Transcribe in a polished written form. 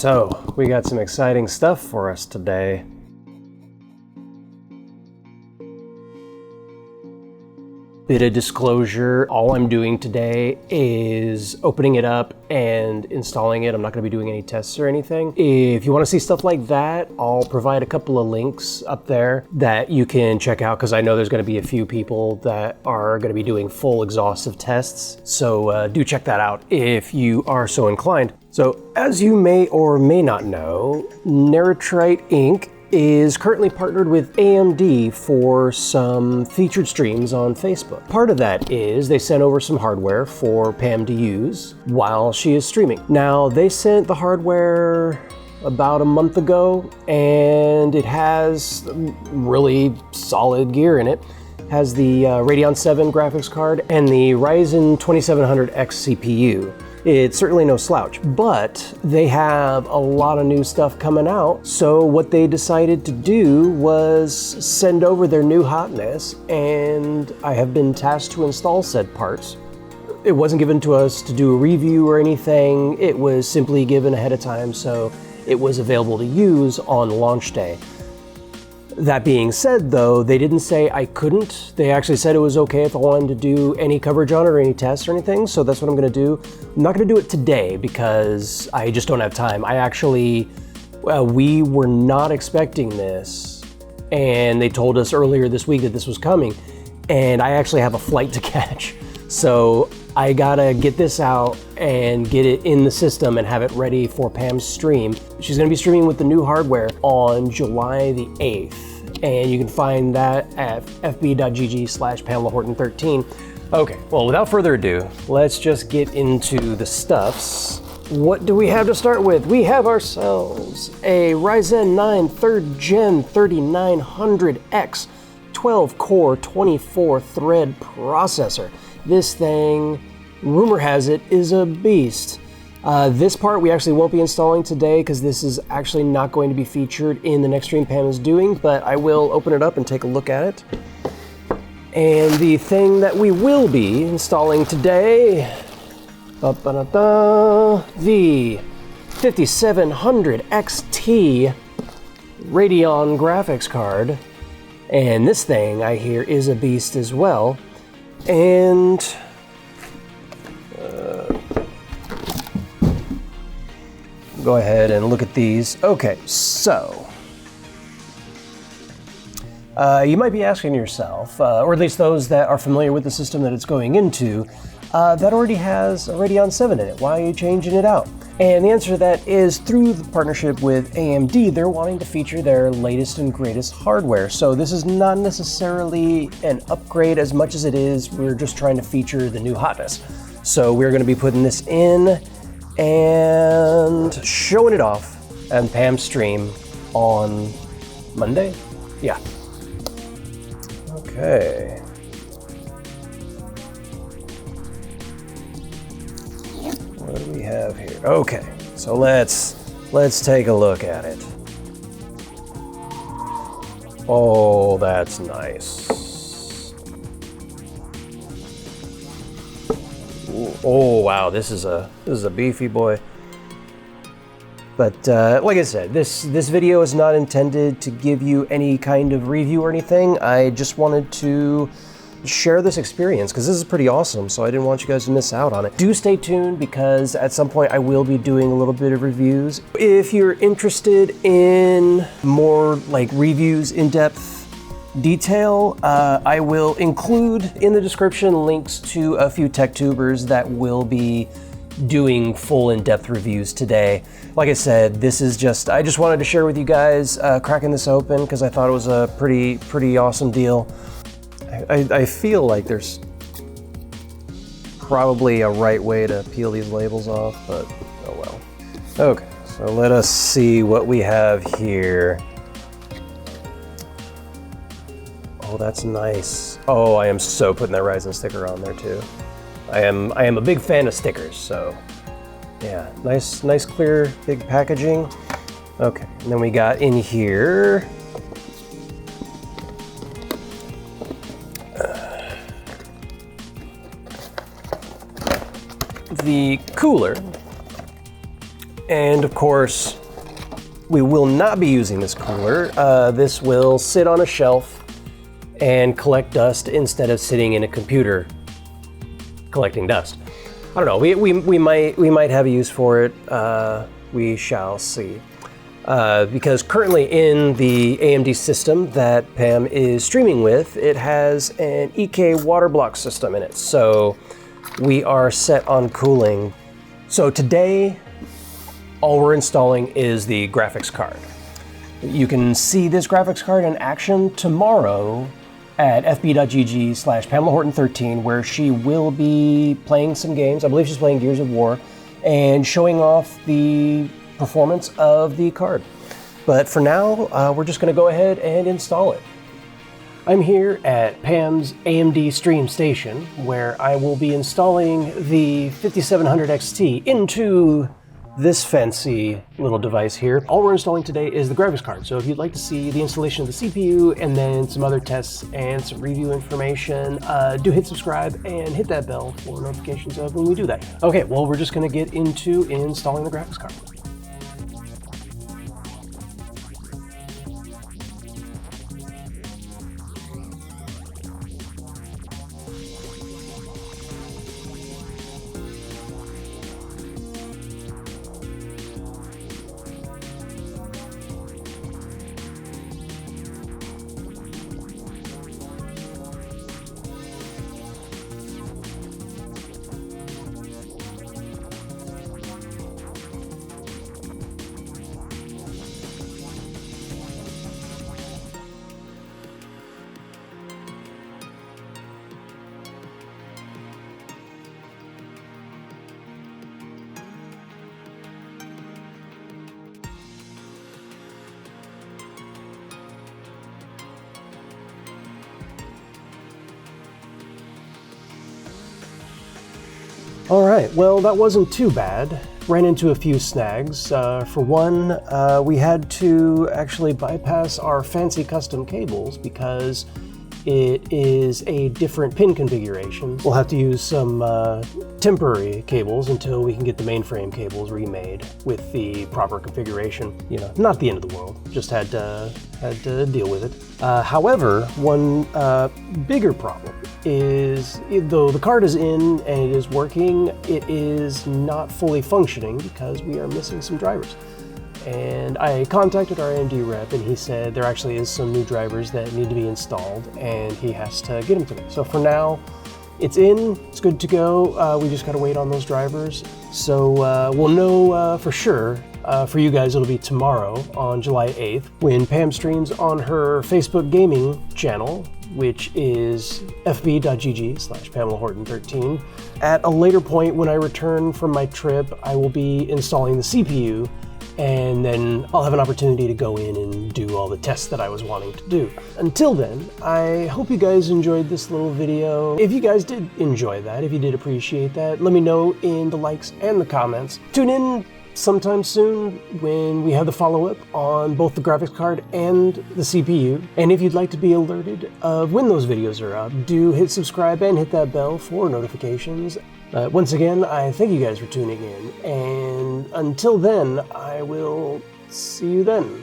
So we got some exciting stuff for us today. Bit of disclosure, all I'm doing today is opening it up and installing it. I'm not going to be doing any tests or anything. If you want to see stuff like that, I'll provide a couple of links up there that you can check out, because I know there's going to be a few people that are going to be doing full exhaustive tests. So do check that out if you are so inclined. So as you may or may not know, Neritrite Inc. is currently partnered with AMD for some featured streams on Facebook. Part of that is they sent over some hardware for Pam to use while she is streaming. Now, they sent the hardware about a month ago, and it has really solid gear in it. It has the Radeon 7 graphics card and the Ryzen 2700X CPU. It's certainly no slouch, but they have a lot of new stuff coming out. So what they decided to do was send over their new hotness, and I have been tasked to install said parts. It wasn't given to us to do a review or anything. It was simply given ahead of time, so it was available to use on launch day. That being said, though, they didn't say I couldn't. They actually said it was okay if I wanted to do any coverage on it or any tests or anything, so that's what I'm gonna do. I'm not gonna do it today because I just don't have time. We were not expecting this, and they told us earlier this week that this was coming, and I actually have a flight to catch. So I gotta get this out and get it in the system and have it ready for Pam's stream. She's gonna be streaming with the new hardware on July the 8th. And you can find that at fb.gg/PamelaHorton13. Okay, well, without further ado, let's just get into the stuffs. What do we have to start with? We have ourselves a Ryzen 9 3rd Gen 3900X 12-core 24-thread processor. This thing, rumor has it, is a beast. This part we actually won't be installing today because this is actually not going to be featured in the next stream Pam is doing, but I will open it up and take a look at it. And the thing that we will be installing today, the 5700 XT Radeon graphics card. And this thing, I hear, is a beast as well. And go ahead and look at these. Okay, so you might be asking yourself, or at least those that are familiar with the system that it's going into, that already has a Radeon 7 in it. Why are you changing it out? And the answer to that is through the partnership with AMD, they're wanting to feature their latest and greatest hardware. So this is not necessarily an upgrade as much as it is we're just trying to feature the new hotness. So we're going to be putting this in and showing it off on Pam's stream on Monday? Yeah. Okay. What do we have here? Okay, so let's take a look at it. Oh, that's nice. Ooh, oh wow, this is a beefy boy. But like I said, this video is not intended to give you any kind of review or anything. I just wanted to share this experience because this is pretty awesome, so I didn't want you guys to miss out on it. Do stay tuned because at some point I will be doing a little bit of reviews. If you're interested in more like reviews, in-depth detail, I will include in the description links to a few tech tubers that will be doing full in-depth reviews today. Like I said, this is I just wanted to share with you guys cracking this open because I thought it was a pretty awesome deal. I feel like there's probably a right way to peel these labels off, but oh well. Okay, so let us see what we have here. Oh, that's nice. Oh, I am so putting that Ryzen sticker on there too. I am a big fan of stickers, so yeah, nice clear big packaging. Okay, and then we got in here the cooler, And of course, we will not be using this cooler. This will sit on a shelf and collect dust instead of sitting in a computer collecting dust. I don't know, we might have a use for it. We shall see. Because currently in the AMD system that Pam is streaming with, it has an EK water block system in it. So we are set on cooling. So today, all we're installing is the graphics card. You can see this graphics card in action tomorrow at fb.gg/PamelaHorton13, where she will be playing some games. I believe she's playing Gears of War and showing off the performance of the card. But for now, we're just gonna go ahead and install it. I'm here at Pam's AMD Stream Station, where I will be installing the 5700 XT into this fancy little device here. All we're installing today is the graphics card. So if you'd like to see the installation of the CPU and then some other tests and some review information, do hit subscribe and hit that bell for notifications of when we do that. Okay, well, we're just gonna get into installing the graphics card. All right, well, that wasn't too bad. Ran into a few snags. For one, we had to actually bypass our fancy custom cables because it is a different pin configuration. We'll have to use some temporary cables until we can get the mainframe cables remade with the proper configuration. You know, not the end of the world, just had to deal with it. However, one bigger problem is, though the card is in and it is working, it is not fully functioning because we are missing some drivers. And I contacted our AMD rep and he said there actually is some new drivers that need to be installed and he has to get them to me. So for now, it's in, it's good to go. We just gotta wait on those drivers. So we'll know for sure. For you guys, it'll be tomorrow on July 8th when Pam streams on her Facebook gaming channel, which is fb.gg/PamelaHorton13. At a later point when I return from my trip, I will be installing the CPU and then I'll have an opportunity to go in and do all the tests that I was wanting to do. Until then, I hope you guys enjoyed this little video. If you guys did enjoy that, if you did appreciate that, let me know in the likes and the comments. Tune in sometime soon when we have the follow-up on both the graphics card and the CPU. And if you'd like to be alerted of when those videos are up, do hit subscribe and hit that bell for notifications. Once again, I thank you guys for tuning in, and until then, I will see you then.